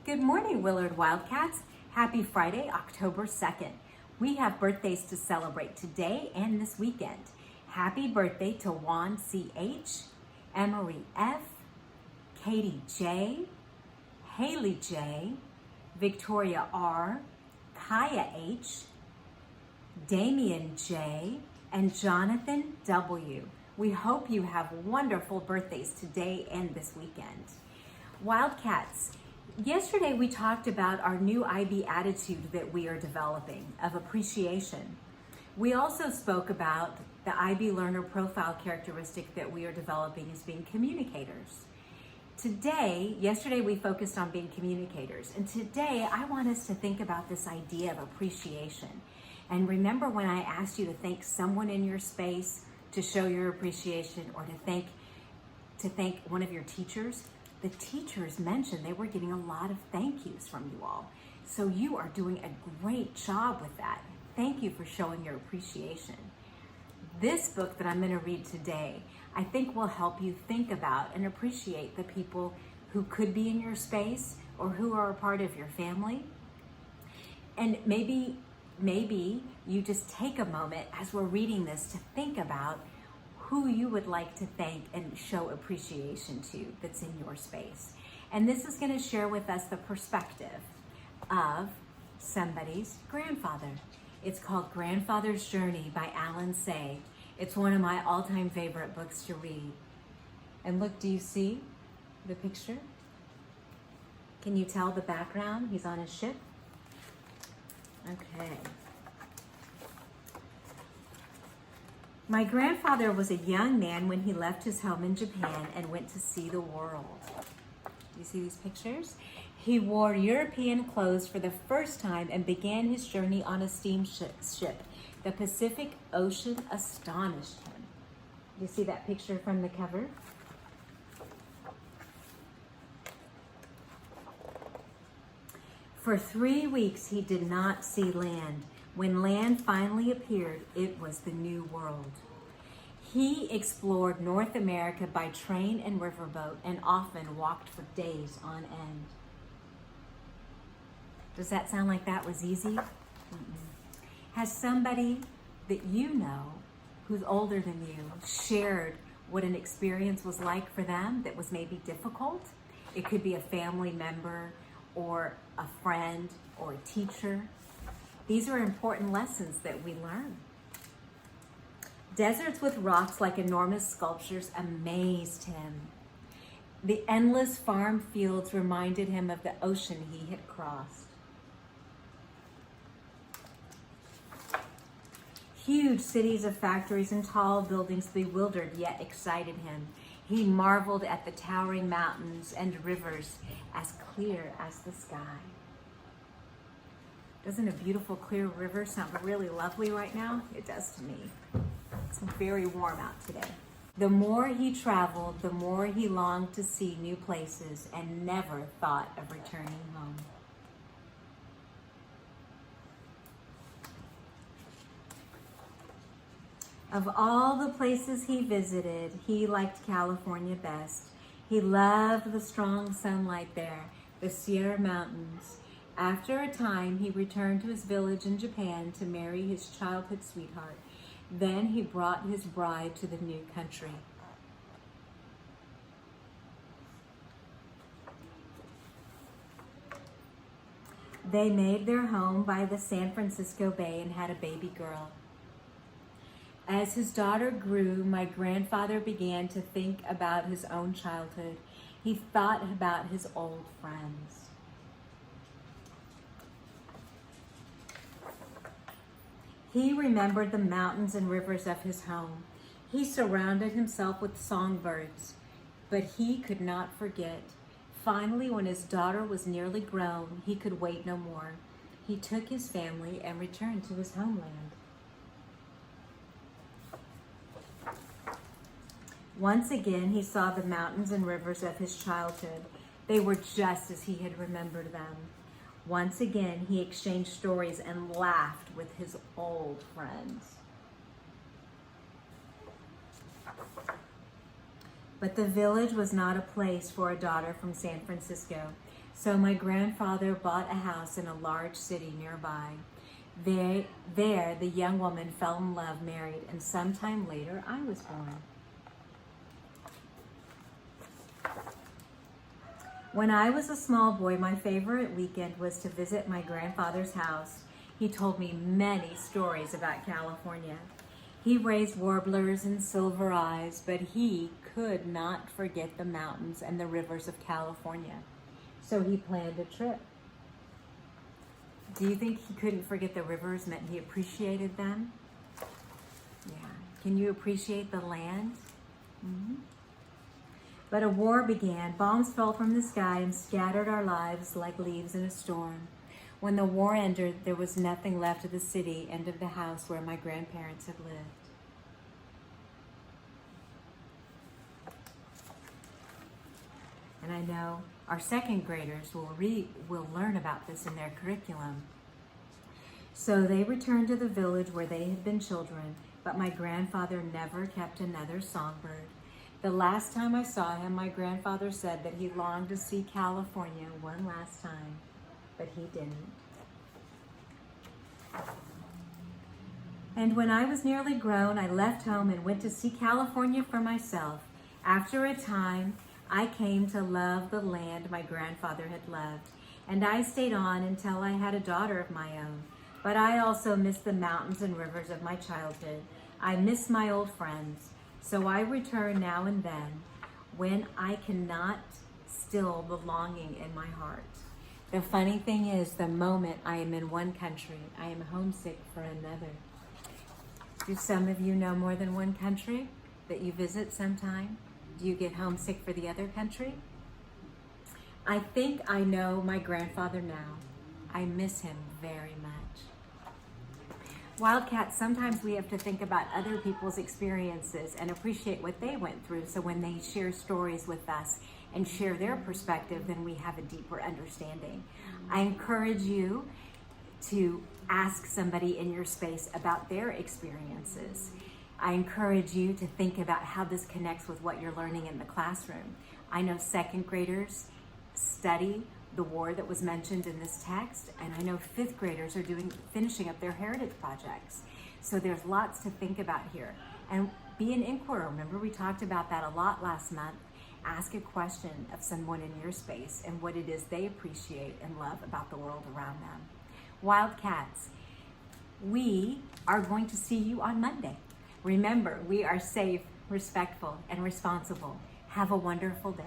Good morning, Willard Wildcats. Happy Friday, October 2nd. We have birthdays to celebrate today and this weekend. Happy birthday to Juan C.H., Emery F., Katie J., Haley J., Victoria R., Kaya H., Damian J., and Jonathan W. We hope you have wonderful birthdays today and this weekend. Wildcats, yesterday we talked about our new IB attitude that we are developing of appreciation. We also spoke about the IB learner profile characteristic that we are developing as being communicators. Yesterday we focused on being communicators, and today I want us to think about this idea of appreciation. And remember when I asked you to thank someone in your space to show your appreciation, or to thank one of your teachers? The teachers mentioned they were getting a lot of thank yous from you all. So you are doing a great job with that. Thank you for showing your appreciation. This book that I'm going to read today, I think will help you think about and appreciate the people who could be in your space or who are a part of your family. And maybe you just take a moment as we're reading this to think about who you would like to thank and show appreciation to that's in your space. And this is going to share with us the perspective of somebody's grandfather. It's called Grandfather's Journey by Alan Say. It's one of my all-time favorite books to read. And look, do you see the picture? Can you tell the background? He's on a ship. Okay. My grandfather was a young man when he left his home in Japan and went to see the world. You see these pictures? He wore European clothes for the first time and began his journey on a steamship. The Pacific Ocean astonished him. You see that picture from the cover? For 3 weeks, he did not see land. When land finally appeared, it was the New World. He explored North America by train and riverboat and often walked for days on end. Does that sound like that was easy? Has somebody that you know who's older than you shared what an experience was like for them that was maybe difficult? It could be a family member or a friend or a teacher. These are important lessons that we learn. Deserts with rocks like enormous sculptures amazed him. The endless farm fields reminded him of the ocean he had crossed. Huge cities of factories and tall buildings bewildered yet excited him. He marveled at the towering mountains and rivers as clear as the sky. Doesn't a beautiful, clear river sound really lovely right now? It does to me. It's very warm out today. The more he traveled, the more he longed to see new places and never thought of returning home. Of all the places he visited, he liked California best. He loved the strong sunlight there, the Sierra Mountains. After a time, he returned to his village in Japan to marry his childhood sweetheart. Then he brought his bride to the new country. They made their home by the San Francisco Bay and had a baby girl. As his daughter grew, my grandfather began to think about his own childhood. He thought about his old friends. He remembered the mountains and rivers of his home. He surrounded himself with songbirds, but he could not forget. Finally, when his daughter was nearly grown, he could wait no more. He took his family and returned to his homeland. Once again, he saw the mountains and rivers of his childhood. They were just as he had remembered them. Once again, he exchanged stories and laughed with his old friends. But the village was not a place for a daughter from San Francisco. So my grandfather bought a house in a large city nearby. There, the young woman fell in love, married, and sometime later, I was born. When I was a small boy, my favorite weekend was to visit my grandfather's house. He told me many stories about California. He raised warblers and silver eyes, but he could not forget the mountains and the rivers of California. So he planned a trip. Do you think he couldn't forget the rivers meant he appreciated them? Yeah. Can you appreciate the land? Mm-hmm. But a war began. Bombs fell from the sky and scattered our lives like leaves in a storm. When the war ended, there was nothing left of the city and of the house where my grandparents had lived. And I know our second graders will learn about this in their curriculum. So they returned to the village where they had been children, but my grandfather never kept another songbird. The last time I saw him, my grandfather said that he longed to see California one last time, but he didn't. And when I was nearly grown, I left home and went to see California for myself. After a time, I came to love the land my grandfather had loved, and I stayed on until I had a daughter of my own. But I also miss the mountains and rivers of my childhood. I miss my old friends, so I return now and then when I cannot still the longing in my heart. The funny thing is, the moment I am in one country, I am homesick for another. Do some of you know more than one country that you visit sometime? Do you get homesick for the other country? I think I know my grandfather now. I miss him very much. Wildcats, sometimes we have to think about other people's experiences and appreciate what they went through. So when they share stories with us and share their perspective, then we have a deeper understanding. I encourage you to ask somebody in your space about their experiences. I encourage you to think about how this connects with what you're learning in the classroom. I know second graders study the war that was mentioned in this text, and I know fifth graders are finishing up their heritage projects. So there's lots to think about here. And be an inquirer. Remember, we talked about that a lot last month. Ask a question of someone in your space and what it is they appreciate and love about the world around them. Wildcats, we are going to see you on Monday. Remember, we are safe, respectful, and responsible. Have a wonderful day.